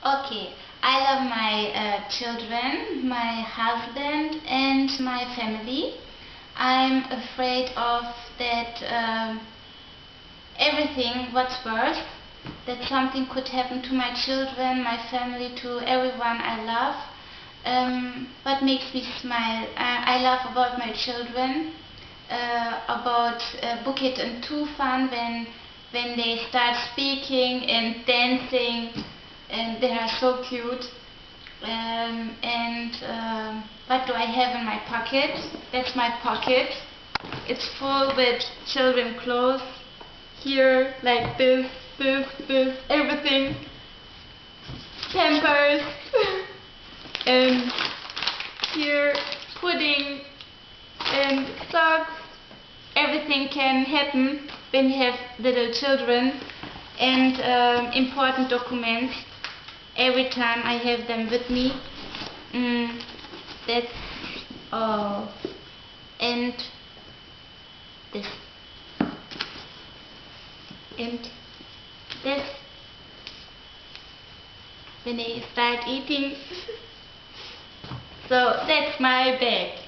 Okay, I love my children, my husband and my family. I'm afraid of that everything what's worse, that something could happen to my children, my family, to everyone I love. What makes me smile, I love about my children, about Buket and Tufan when they start speaking and dancing, and they are so cute. What do I have in my pocket? That's my pocket. It's full with children clothes. Here, like this, everything. Pampers. And here, pudding and socks. Everything can happen when you have little children, and important documents. Every time I have them with me. That's all. And this. And this. When they start eating. So that's my bag.